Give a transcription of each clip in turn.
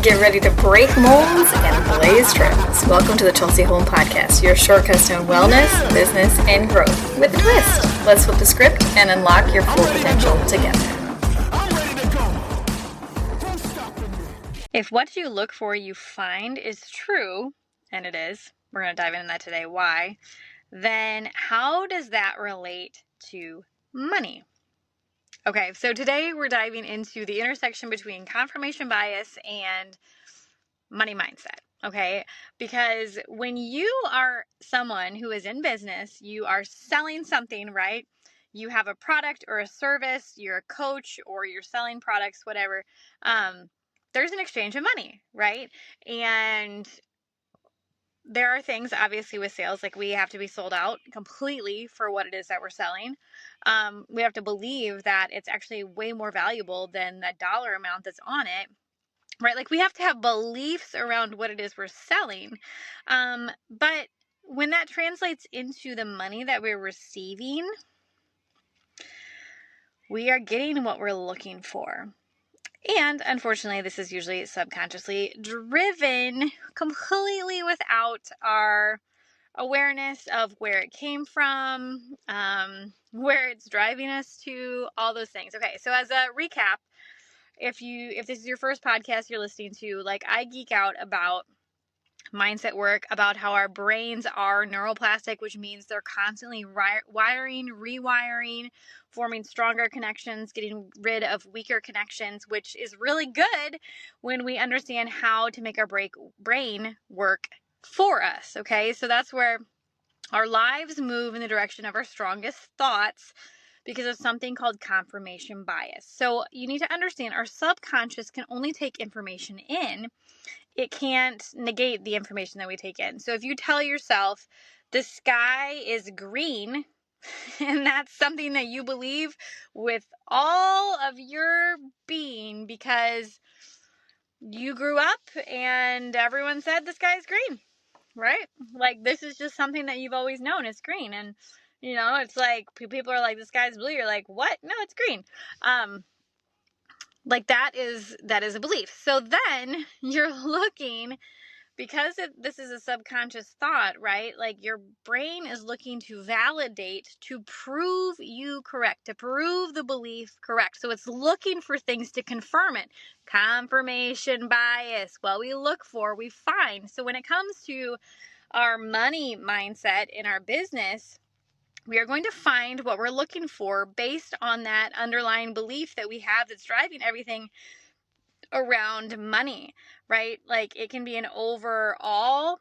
Get ready to break molds and blaze trails. Welcome to the Chelsea Holm Podcast, your shortcuts to wellness, business, and growth with a twist. Let's flip the script and unlock your full potential together. If what you look for you find is true, and it is, we're going to dive into that today, why, then how does that relate to money? Okay, so today we're diving into the intersection between confirmation bias and money mindset, okay? Because when you are someone who is in business, you are selling something, right? You have a product or a service, you're a coach or you're selling products, whatever. There's an exchange of money, right? And there are things, obviously, with sales, like we have to be sold out completely for what it is that we're selling. We have to believe that it's actually way more valuable than the dollar amount that's on it, right? Like we have to have beliefs around what it is we're selling. But when that translates into the money that we're receiving, we are getting what we're looking for. And unfortunately, this is usually subconsciously driven completely without our awareness of where it came from, where it's driving us to, all those things. Okay, so as a recap, if this is your first podcast you're listening to, like I geek out about mindset work, about how our brains are neuroplastic, which means they're constantly wiring, rewiring, forming stronger connections, getting rid of weaker connections, which is really good when we understand how to make our brain work for us. Okay, so that's where our lives move in the direction of our strongest thoughts because of something called confirmation bias. So you need to understand our subconscious can only take information in. It can't negate the information that we take in. So if you tell yourself the sky is green, and that's something that you believe with all of your being because you grew up and everyone said the sky is green, right? Like this is just something that you've always known is green. And you know, it's like people are like, the sky's blue. You're like, what? No, it's green. Like that is a belief. So then you're looking, because this is a subconscious thought, right? Like your brain is looking to validate, to prove you correct, to prove the belief correct. So it's looking for things to confirm it. Confirmation bias. What we look for, we find. So when it comes to our money mindset in our business, we are going to find what we're looking for based on that underlying belief that we have that's driving everything around money, right? Like it can be an overall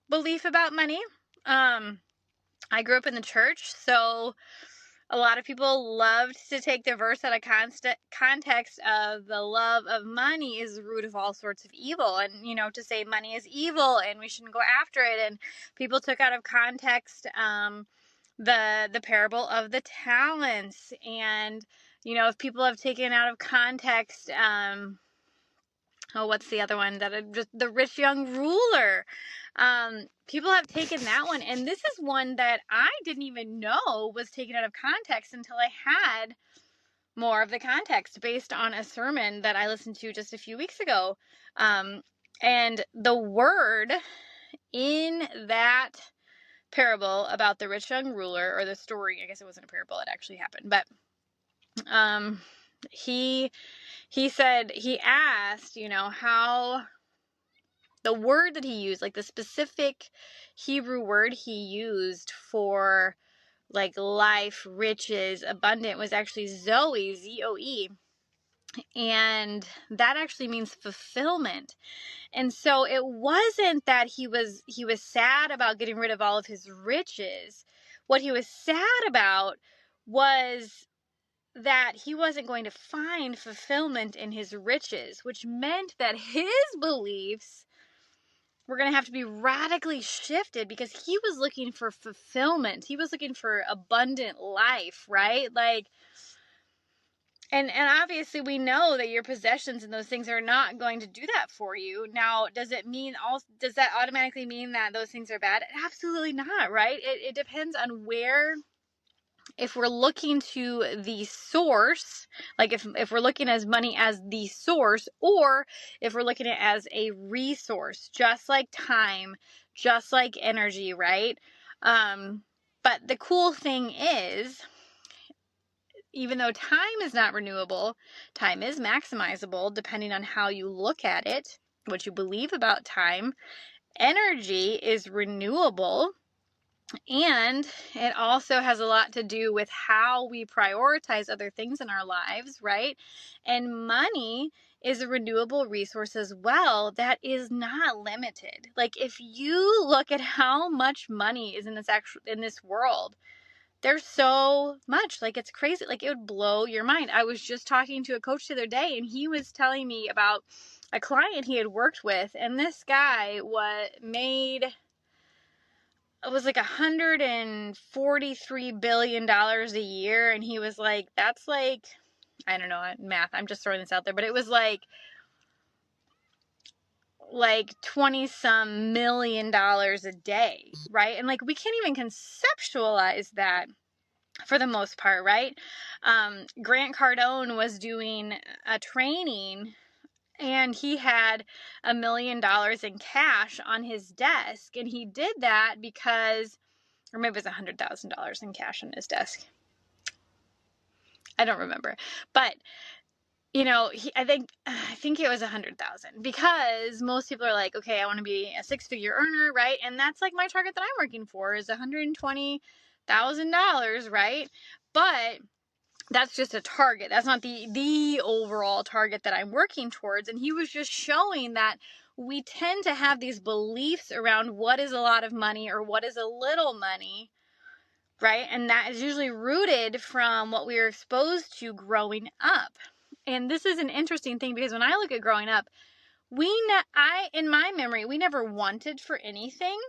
belief about money. I grew up in the church, so a lot of people loved to take the verse out of context of the love of money is the root of all sorts of evil, and you know, to say money is evil and we shouldn't go after it. And people took out of context the parable of the talents, and you know, if people have taken out of context what's the other one that just the rich young ruler, people have taken that one, and this is one that I didn't even know was taken out of context until I had more of the context based on a sermon that I listened to just a few weeks ago. And the word in that parable about the rich young ruler, or the story, I guess it wasn't a parable, it actually happened, but he said, he asked, you know, how the word that he used, like the specific Hebrew word he used for like life, riches, abundant, was actually Zoe, Z-O-E. And that actually means fulfillment. And so it wasn't that he was sad about getting rid of all of his riches. What he was sad about was that he wasn't going to find fulfillment in his riches, which meant that his beliefs were going to have to be radically shifted because he was looking for fulfillment. He was looking for abundant life, right? Like, and obviously we know that your possessions and those things are not going to do that for you. Now, does that automatically mean that those things are bad? Absolutely not, right? It depends on where if we're looking to the source, like if we're looking at money as the source, or if we're looking at it as a resource, just like time, just like energy, right? But the cool thing is, even though time is not renewable, time is maximizable depending on how you look at it, what you believe about time. Energy is renewable. And it also has a lot to do with how we prioritize other things in our lives, right? And money is a renewable resource as well that is not limited. Like if you look at how much money is in this world, there's so much. Like it's crazy. Like it would blow your mind. I was just talking to a coach the other day, and he was telling me about a client he had worked with, and this guy it was like $143 billion a year. And he was like, that's like, I don't know, math, I'm just throwing this out there, but it was like 20 some million dollars a day, right? And like, we can't even conceptualize that for the most part, right? Grant Cardone was doing a training, and he had $1 million in cash on his desk. And he did that because, or maybe it was $100,000 in cash on his desk. I don't remember. But, I think it was 100,000, because most people are like, okay, I want to be a 6-figure earner, right? And that's like my target that I'm working for is $120,000, right? But that's just a target. That's not the overall target that I'm working towards. And he was just showing that we tend to have these beliefs around what is a lot of money or what is a little money, right? And that is usually rooted from what we were exposed to growing up. And this is an interesting thing, because when I look at growing up, in my memory, we never wanted for anything.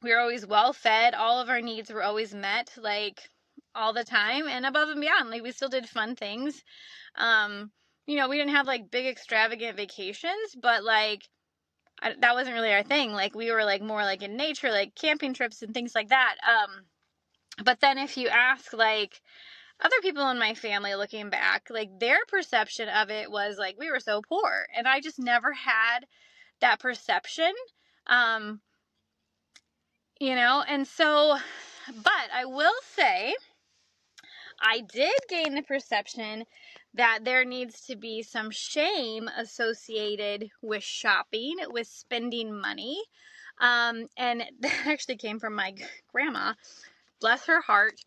We were always well fed. All of our needs were always met, like all the time and above and beyond. Like we still did fun things. We didn't have like big extravagant vacations, but like that wasn't really our thing. Like we were like more like in nature, like camping trips and things like that. But then if you ask like other people in my family looking back, like their perception of it was like we were so poor, and I just never had that perception. And so, but I will say I did gain the perception that there needs to be some shame associated with shopping, with spending money. And that actually came from my grandma. Bless her heart.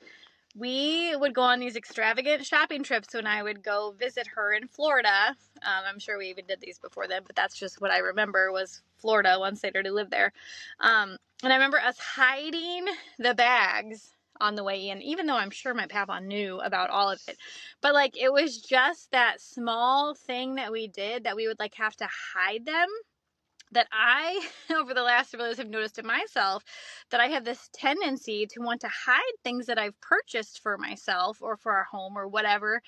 We would go on these extravagant shopping trips when I would go visit her in Florida. I'm sure we even did these before then, but that's just what I remember was Florida once they'd already lived there. And I remember us hiding the bags on the way in, even though I'm sure my papa knew about all of it. But like, it was just that small thing that we did that we would like have to hide them, that I, over the last several years, have noticed in myself that I have this tendency to want to hide things that I've purchased for myself or for our home or whatever,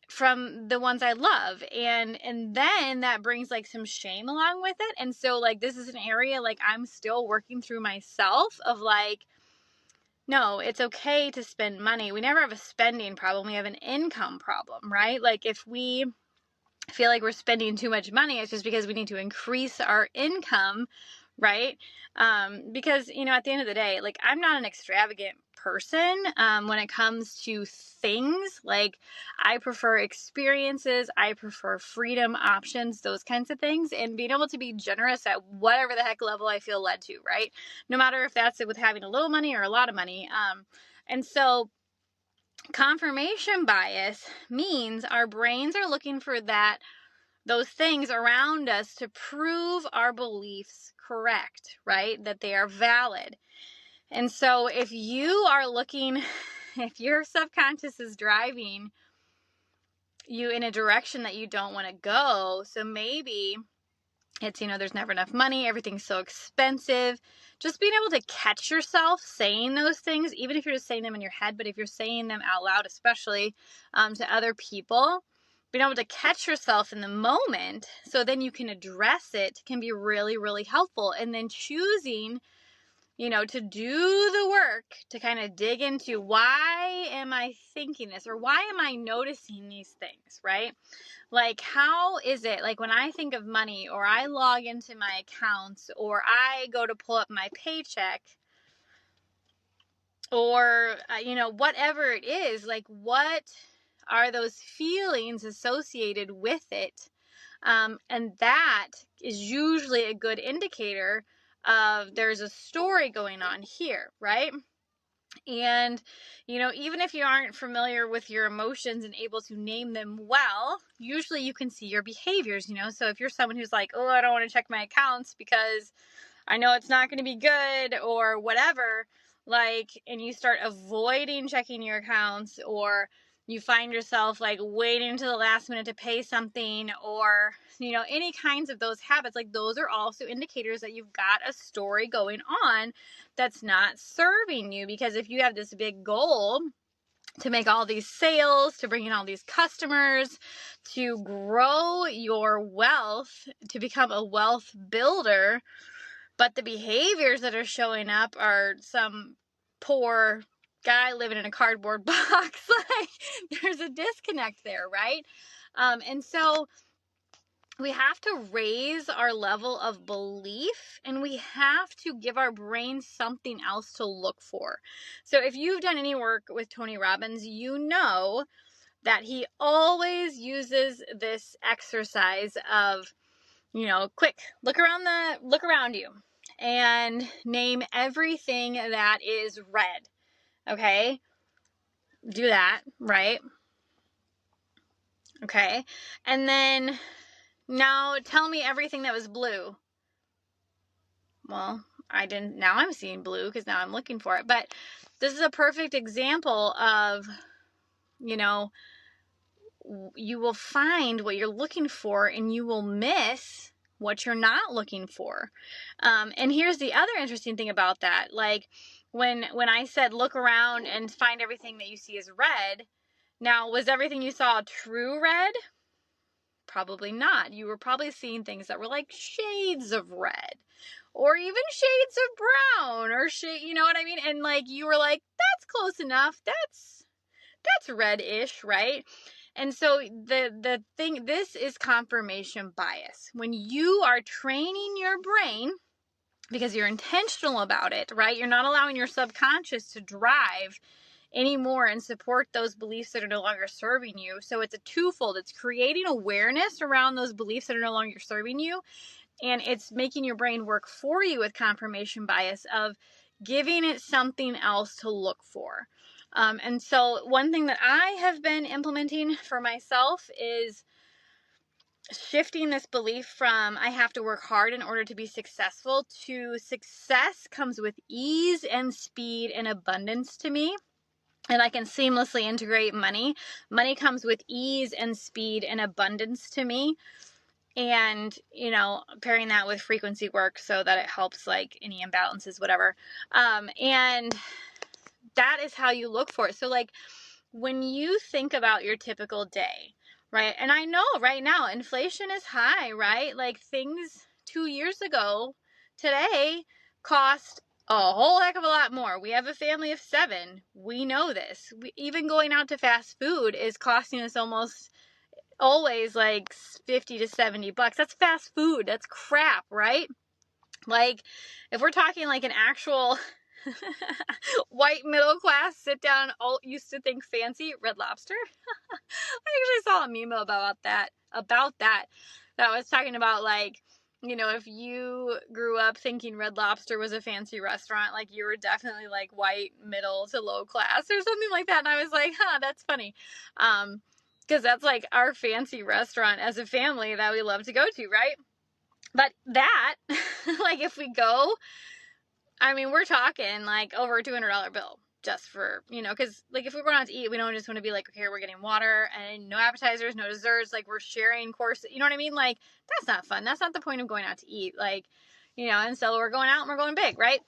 from the ones I love. And then that brings like some shame along with it. And so like, this is an area like I'm still working through myself of like, no, it's okay to spend money. We never have a spending problem. We have an income problem, right? Like if we feel like we're spending too much money, it's just because we need to increase our income, right? Because, at the end of the day, like I'm not an extravagant person when it comes to things. Like I prefer experiences, I prefer freedom, options, those kinds of things, and being able to be generous at whatever the heck level I feel led to, right? No matter if that's with having a little money or a lot of money. And so confirmation bias means our brains are looking for those things around us to prove our beliefs correct, right? That they are valid. And so if your subconscious is driving you in a direction that you don't want to go, so maybe it's, there's never enough money, everything's so expensive. Just being able to catch yourself saying those things, even if you're just saying them in your head, but if you're saying them out loud, especially to other people, being able to catch yourself in the moment so then you can address it can be really, really helpful. And then choosing to do the work to kind of dig into, why am I thinking this, or why am I noticing these things, right? Like, how is it, like, when I think of money, or I log into my accounts, or I go to pull up my paycheck, or, whatever it is, like, what are those feelings associated with it? And that is usually a good indicator of there's a story going on here, right? And, even if you aren't familiar with your emotions and able to name them well, usually you can see your behaviors, So if you're someone who's like, oh, I don't want to check my accounts because I know it's not going to be good or whatever, like, and you start avoiding checking your accounts, or you find yourself like waiting until the last minute to pay something, or, any kinds of those habits, like, those are also indicators that you've got a story going on that's not serving you. Because if you have this big goal to make all these sales, to bring in all these customers, to grow your wealth, to become a wealth builder, but the behaviors that are showing up are some poor guy living in a cardboard box, like, there's a disconnect there, right? And so we have to raise our level of belief, and we have to give our brain something else to look for. So if you've done any work with Tony Robbins, you know that he always uses this exercise of, quick, look around you and name everything that is red. Okay? Do that, right? Okay. And then now tell me everything that was blue. Well, I didn't, now I'm seeing blue because now I'm looking for it. But this is a perfect example of, you will find what you're looking for and you will miss what you're not looking for. And here's the other interesting thing about that. Like, when I said look around and find everything that you see as red, now, was everything you saw true red? Probably not. You were probably seeing things that were like shades of red, or even shades of brown, or you know what I mean? And like, you were like, that's close enough. That's red-ish, right? And so the thing, this is confirmation bias. When you are training your brain, because you're intentional about it, right? You're not allowing your subconscious to drive anymore and support those beliefs that are no longer serving you. So it's a twofold. It's creating awareness around those beliefs that are no longer serving you, and it's making your brain work for you with confirmation bias of giving it something else to look for. And so one thing that I have been implementing for myself is shifting this belief from I have to work hard in order to be successful to success comes with ease and speed and abundance to me. And I can seamlessly integrate money. Money comes with ease and speed and abundance to me. And, pairing that with frequency work so that it helps, like, any imbalances, whatever. And that is how you look for it. So, like, when you think about your typical day, right? And I know right now inflation is high, right? Like, things 2 years ago today cost a whole heck of a lot more. We have a family of 7. We know this. Even going out to fast food is costing us almost always like $50 to $70. That's fast food. That's crap, right? Like, if we're talking like an actual white middle class sit down, all used to think fancy, Red Lobster. I actually saw a meme about that was talking about, like, if you grew up thinking Red Lobster was a fancy restaurant, like, you were definitely like white middle to low class or something like that. And I was like, that's funny. Because that's like our fancy restaurant as a family that we love to go to, right? But that, like, if we go, I mean, we're talking like over a $200 bill just for, because like if we're going out to eat, we don't just want to be like, okay, we're getting water and no appetizers, no desserts, like we're sharing courses, you know what I mean? Like, that's not fun. That's not the point of going out to eat, like, and so we're going out and we're going big, right?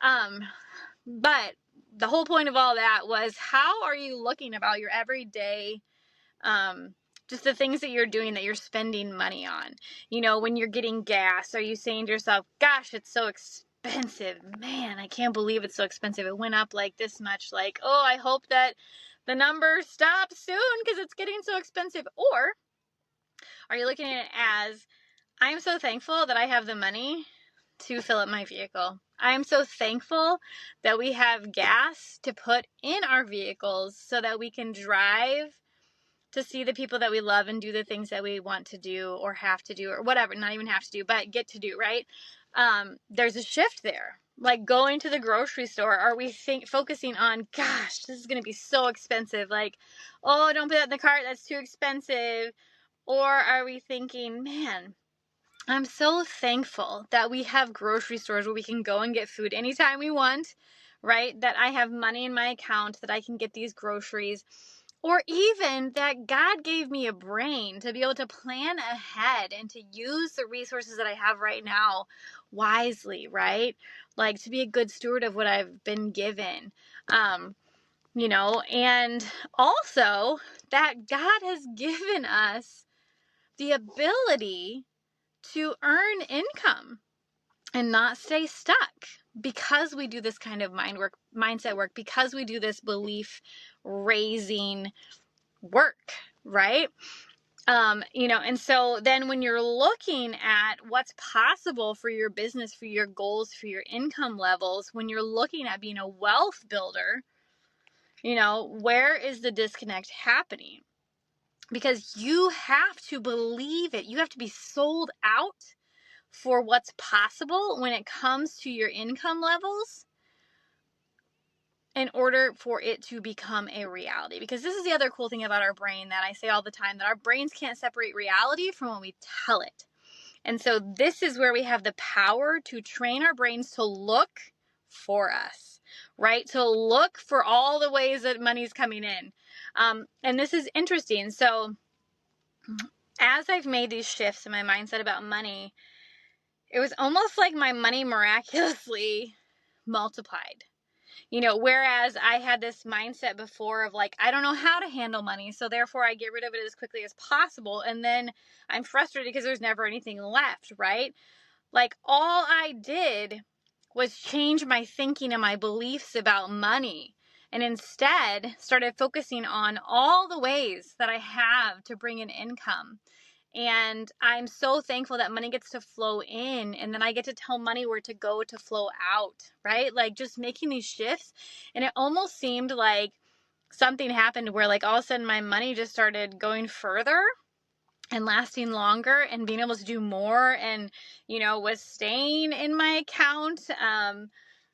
But the whole point of all that was, how are you looking about your everyday, just the things that you're doing that you're spending money on? When you're getting gas, are you saying to yourself, gosh, it's so expensive. Man, I can't believe it's so expensive. It went up like this much. Like, oh, I hope that the number stops soon because it's getting so expensive. Or are you looking at it as, I'm so thankful that I have the money to fill up my vehicle. I'm so thankful that we have gas to put in our vehicles so that we can drive to see the people that we love and do the things that we want to do or have to do or whatever, not even have to do, but get to do, right? There's a shift there. Like going to the grocery store, are we focusing on, gosh, this is going to be so expensive. Like, oh, don't put that in the cart. That's too expensive. Or are we thinking, man, I'm so thankful that we have grocery stores where we can go and get food anytime we want, right? That I have money in my account, that I can get these groceries. Or even that God gave me a brain to be able to plan ahead and to use the resources that I have right now wisely, right? Like to be a good steward of what I've been given, and also that God has given us the ability to earn income and not stay stuck because we do this kind of mindset work, because we do this belief raising work, right? And so then when you're looking at what's possible for your business, for your goals, for your income levels, when you're looking at being a wealth builder, where is the disconnect happening? Because you have to believe it. You have to be sold out for what's possible when it comes to your income levels in order for it to become a reality. Because this is the other cool thing about our brain that I say all the time, that our brains can't separate reality from when we tell it. And so this is where we have the power to train our brains to look for us, right? To look for all the ways that money's coming in. And this is interesting. So as I've made these shifts in my mindset about money, it was almost like my money miraculously multiplied. Whereas I had this mindset before of like, I don't know how to handle money, so therefore I get rid of it as quickly as possible. And then I'm frustrated because there's never anything left, right? Like all I did was change my thinking and my beliefs about money, and instead started focusing on all the ways that I have to bring in income. And I'm so thankful that money gets to flow in, and then I get to tell money where to go to flow out, right? Like just making these shifts. And it almost seemed like something happened where like all of a sudden my money just started going further and lasting longer and being able to do more, and, was staying in my account, and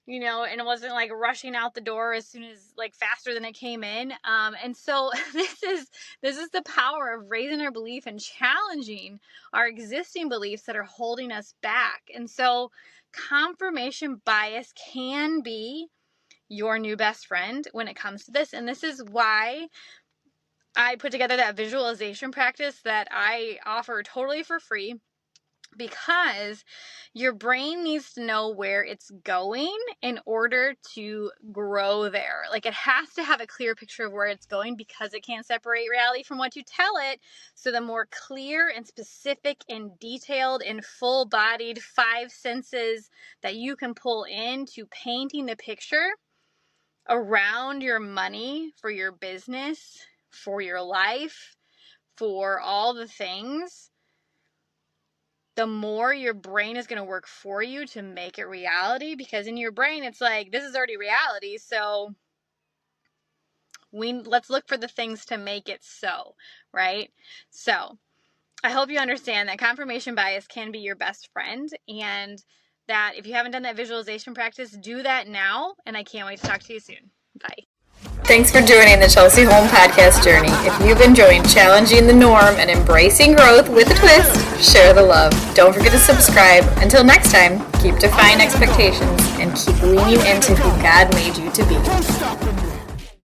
it wasn't like rushing out the door as soon as like faster than it came in. And so this is the power of raising our belief and challenging our existing beliefs that are holding us back. And so confirmation bias can be your new best friend when it comes to this. And this is why I put together that visualization practice that I offer totally for free, because your brain needs to know where it's going in order to grow there. Like it has to have a clear picture of where it's going, because it can't separate reality from what you tell it. So the more clear and specific and detailed and full-bodied 5 senses that you can pull into painting the picture around your money, for your business, for your life, for all the things, the more your brain is going to work for you to make it reality. Because in your brain, it's like, this is already reality. So let's look for the things to make it so, right? So I hope you understand that confirmation bias can be your best friend, and that if you haven't done that visualization practice, do that now. And I can't wait to talk to you soon. Bye. Thanks for joining the Chelsea Home Podcast journey. If you've enjoyed challenging the norm and embracing growth with a twist, share the love. Don't forget to subscribe. Until next time, keep defying expectations and keep leaning into who God made you to be.